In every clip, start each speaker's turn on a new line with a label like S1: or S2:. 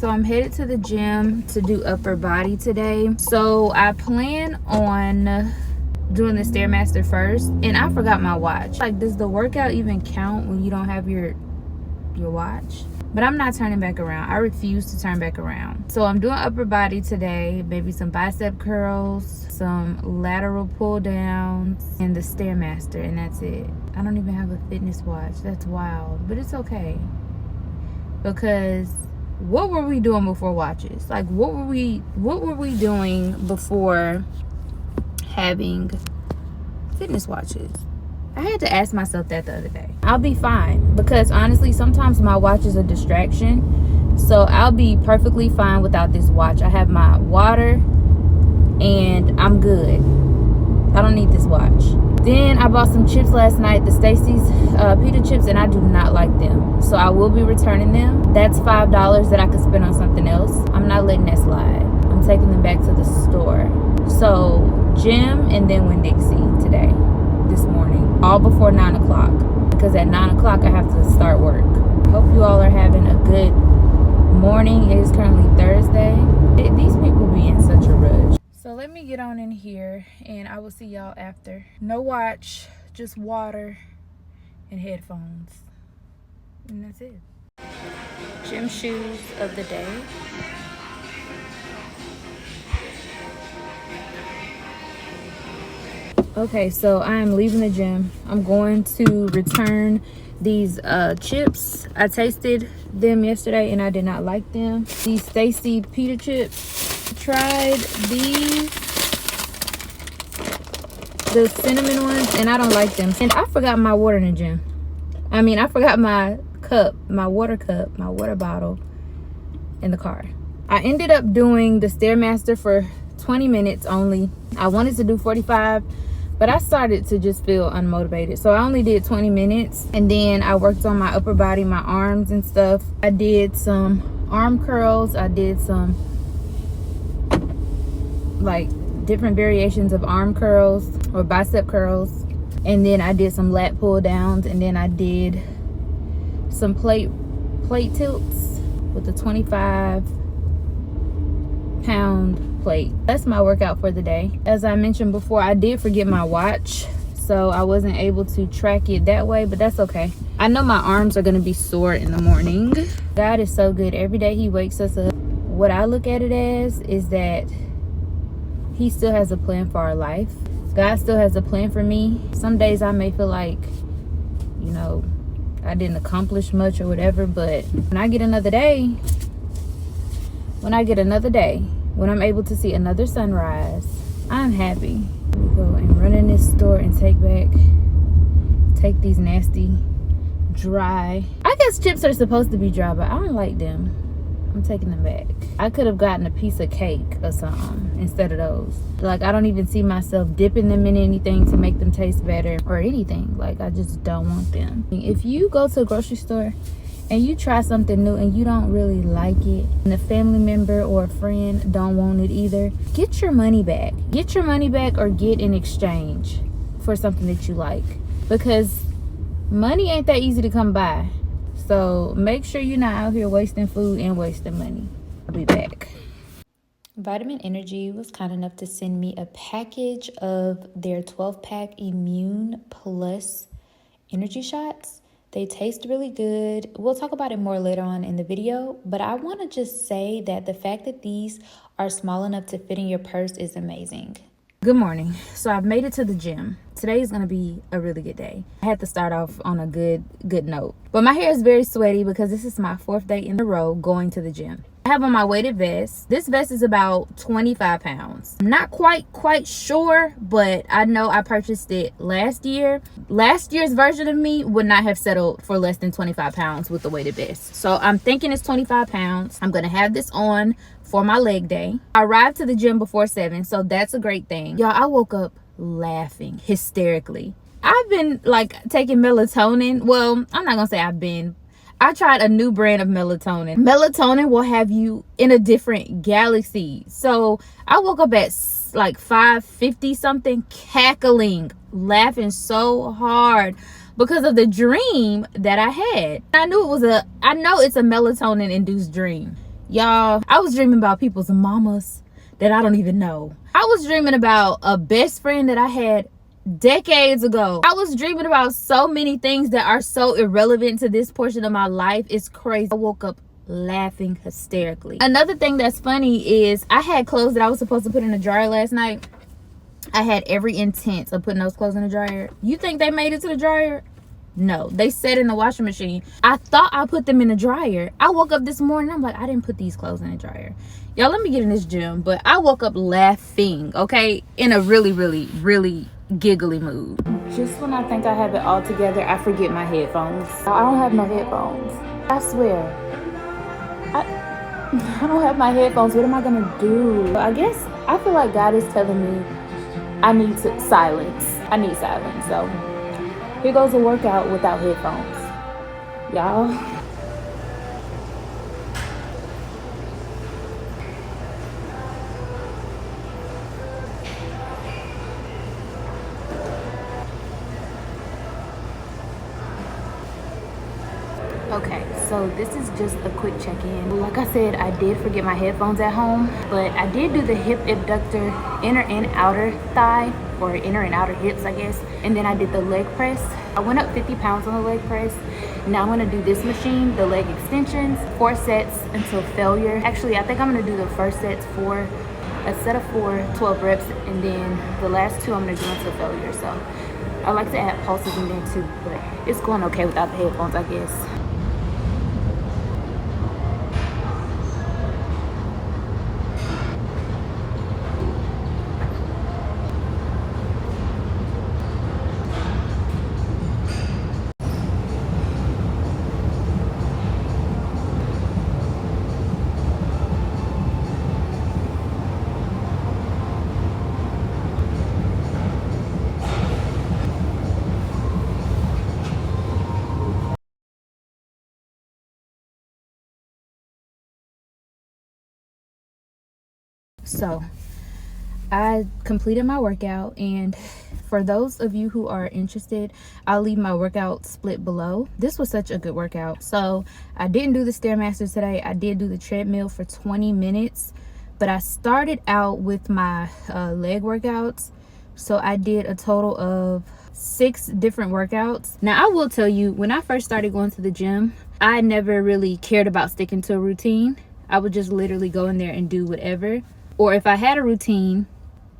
S1: So I'm headed to the gym to do upper body today. So I plan on doing the Stairmaster first, and I forgot my watch. Like, does the workout even count when you don't have your watch? But I'm not turning back around. I refuse to turn back around. So I'm doing upper body today, maybe some bicep curls, some lateral pull downs, and the Stairmaster, and that's it. I don't even have a fitness watch. That's wild, but it's okay. Because what were we doing before watches? Like, what were we doing before having fitness watches? I had to ask myself that the other day. I'll be fine, because honestly sometimes my watch is a distraction. So I'll be perfectly fine without this watch. I have my water and I'm good. I don't need this watch. Then I bought some chips last night, the Stacy's pita chips, and I do not like them. So I will be returning them. That's $5 that I could spend on something else. I'm not letting that slide. I'm taking them back to the store. So gym and then Winn-Dixie today, this morning, all before 9 o'clock, because at 9 o'clock I have to start work. Hope you all are having a good morning. It is currently Thursday. These people be in such a rush. So let me get on in here and I will see y'all after. No watch, just water and headphones, and that's it. Gym shoes of the day. Okay, so I am leaving the gym. I'm going to return these chips. I tasted them yesterday and I did not like them. These Stacy pita chips. Tried these, the cinnamon ones, and I don't like them. And I forgot my water in the gym. I mean, I forgot my cup, my water bottle in the car. I ended up doing the Stairmaster for 20 minutes only. I wanted to do 45, but I started to just feel unmotivated. So I only did 20 minutes, and then I worked on my upper body, my arms and stuff. I did some arm curls. I did some like different variations of arm curls or bicep curls, and then I did some lat pull downs, and then I did some plate tilts with a 25-pound plate. That's my workout for the day. As I mentioned before, I did forget my watch, so I wasn't able to track it that way, but that's okay. I know my arms are going to be sore in the morning. God is so good. Every day he wakes us up. What I look at it as is that he still has a plan for our life. God still has a plan for me. Some days I may feel like, you know, I didn't accomplish much or whatever, but when I get another day, when I'm able to see another sunrise, I'm happy. Let me go and run in this store and take these nasty dry. I guess chips are supposed to be dry, but I don't like them. I'm taking them back. I could have gotten a piece of cake or something instead of those. Like, I don't even see myself dipping them in anything to make them taste better or anything. Like, I just don't want them. If you go to a grocery store and you try something new and you don't really like it, and a family member or a friend don't want it either, get your money back. Get your money back or get in exchange for something that you like. Because money ain't that easy to come by. So make sure you're not out here wasting food and wasting money. I'll be back. Vitamin Energy was kind enough to send me a package of their 12-pack Immune Plus energy shots. They taste really good. We'll talk about it more later on in the video, but I want to just say that the fact that these are small enough to fit in your purse is amazing. Good morning. So I've made it to the gym. Today is going to be a really good day. I had to start off on a good note. But my hair is very sweaty because this is my 4th day in a row going to the gym. I have on my weighted vest. This vest is about 25 pounds. I'm not quite sure, but I know I purchased it last year. Last year's version of me would not have settled for less than 25 pounds with the weighted vest. So I'm thinking it's 25 pounds. I'm going to have this on for my leg day. I arrived to the gym before 7, so that's a great thing. Y'all, I woke up laughing hysterically. I've been like taking melatonin. Well, I'm not gonna say I tried a new brand of melatonin. Melatonin will have you in a different galaxy. So I woke up at like 5:50 something, cackling, laughing so hard because of the dream that I had. I know it's a melatonin induced dream. Y'all, I was dreaming about people's mamas that I don't even know. I was dreaming about a best friend that I had decades ago. I was dreaming about so many things that are so irrelevant to this portion of my life. It's crazy. I woke up laughing hysterically. Another thing that's funny is I had clothes that I was supposed to put in the dryer last night. I had every intent of putting those clothes in the dryer. You think they made it to the dryer? No, they sat in the washing machine. I thought I put them in the dryer. I woke up this morning, I'm like, I didn't put these clothes in the dryer. Y'all, let me get in this gym. But I woke up laughing, okay, in a really, really, really giggly mood. Just when I think I have it all together, I forget my headphones. I don't have no headphones. I swear. I don't have my headphones. What am I gonna do? I guess I feel like God is telling me I need silence. I need silence. So here goes a workout without headphones. Y'all. Okay, so this is just a quick check-in. Like I said, I did forget my headphones at home, but I did do the hip abductor, inner and outer thigh, or inner and outer hips, I guess. And then I did the leg press. I went up 50 pounds on the leg press. Now I'm gonna do this machine, the leg extensions, 4 sets until failure. Actually, I think I'm gonna do the first sets for a set of 4, 12 reps, and then the last 2 I'm gonna do until failure. So I like to add pulses in there too, but it's going okay without the headphones, I guess. So I completed my workout, and for those of you who are interested, I'll leave my workout split below. This was such a good workout. So I didn't do the Stairmaster today. I did do the treadmill for 20 minutes, but I started out with my leg workouts. So I did a total of 6 different workouts. Now I will tell you, when I first started going to the gym, I never really cared about sticking to a routine. I would just literally go in there and do whatever. Or if I had a routine,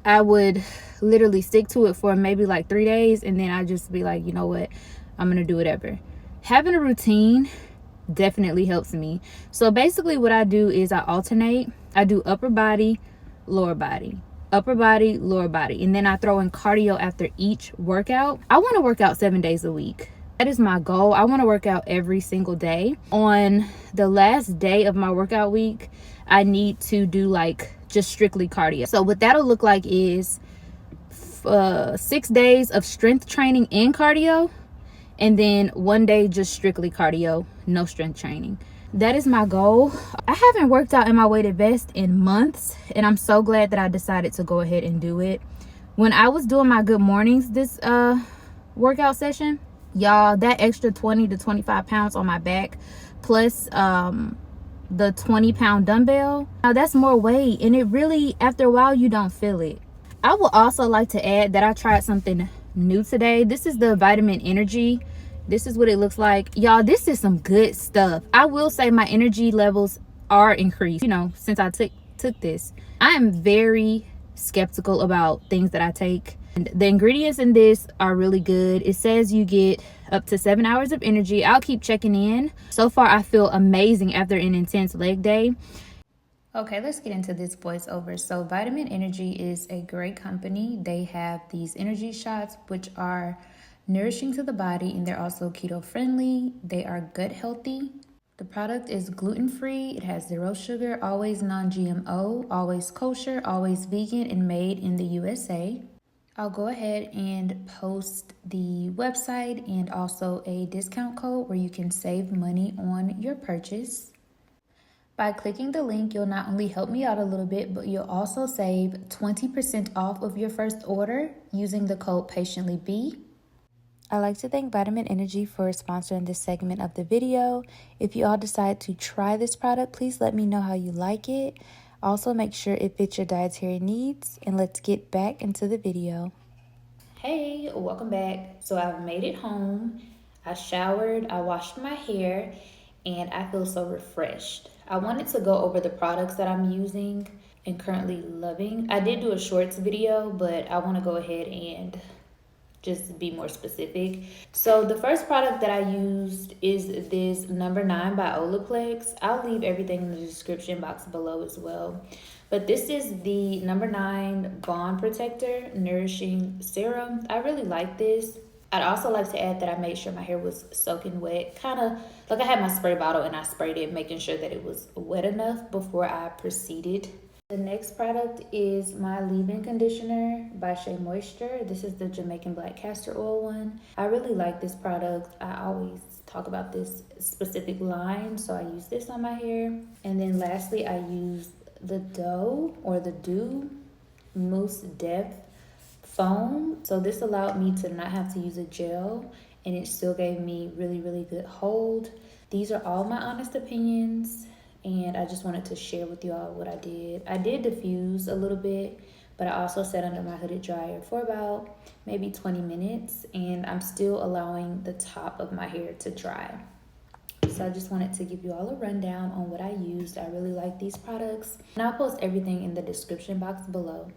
S1: I would literally stick to it for maybe like 3 days, and then I'd just be like, you know what, I'm gonna do whatever. Having a routine definitely helps me. So basically what I do is I alternate. I do upper body, lower body, upper body, lower body, and then I throw in cardio after each workout. I want to work out 7 days a week. That is my goal. I want to work out every single day. On the last day of my workout week, I need to do like just strictly cardio. So what that'll look like is 6 days of strength training and cardio, and then 1 day just strictly cardio, no strength training. That is my goal. I haven't worked out in my weighted vest in months, and I'm so glad that I decided to go ahead and do it. When I was doing my good mornings this workout session, y'all, that extra 20 to 25 pounds on my back plus the 20-pound dumbbell, now that's more weight, and it really, after a while, you don't feel it. I would also like to add that I tried something new today. This is the vitamin energy. This is what it looks like. Y'all, this is some good stuff. I will say my energy levels are increased, you know, since I took this. I am very skeptical about things that I take. And the ingredients in this are really good. It says you get up to 7 hours of energy. I'll keep checking in. So far, I feel amazing after an intense leg day. Okay, let's get into this voiceover. So Vitamin Energy is a great company. They have these energy shots, which are nourishing to the body, and they're also keto friendly. They are gut healthy. The product is gluten-free. It has 0 sugar, always non-GMO, always kosher, always vegan, and made in the USA. I'll go ahead and post the website and also a discount code where you can save money on your purchase. By clicking the link, you'll not only help me out a little bit, but you'll also save 20% off of your first order using the code PatientlyB. I'd like to thank Vitamin Energy for sponsoring this segment of the video. If you all decide to try this product, please let me know how you like it. Also, make sure it fits your dietary needs, and let's get back into the video. Hey, welcome back. So I've made it home. I showered, I washed my hair, and I feel so refreshed. I wanted to go over the products that I'm using and currently loving. I did do a shorts video, but I want to go ahead and just be more specific. So the first product that I used is this number 9 by Olaplex. I'll leave everything in the description box below as well. But this is the number 9 Bond Protector Nourishing Serum. I really like this. I'd also like to add that I made sure my hair was soaking wet. Kind of like I had my spray bottle and I sprayed it, making sure that it was wet enough before I proceeded. The next product is my leave-in conditioner by SheaMoisture. This is the Jamaican black castor oil one. I really like this product. I always talk about this specific line, so I use this on my hair. And then lastly, I use the Doux Mousse Depth Foam. So this allowed me to not have to use a gel, and it still gave me really, really good hold. These are all my honest opinions, and I just wanted to share with you all what I did. I did diffuse a little bit, but I also sat under my hooded dryer for about maybe 20 minutes, and I'm still allowing the top of my hair to dry. So I just wanted to give you all a rundown on what I used. I really like these products, and I'll post everything in the description box below.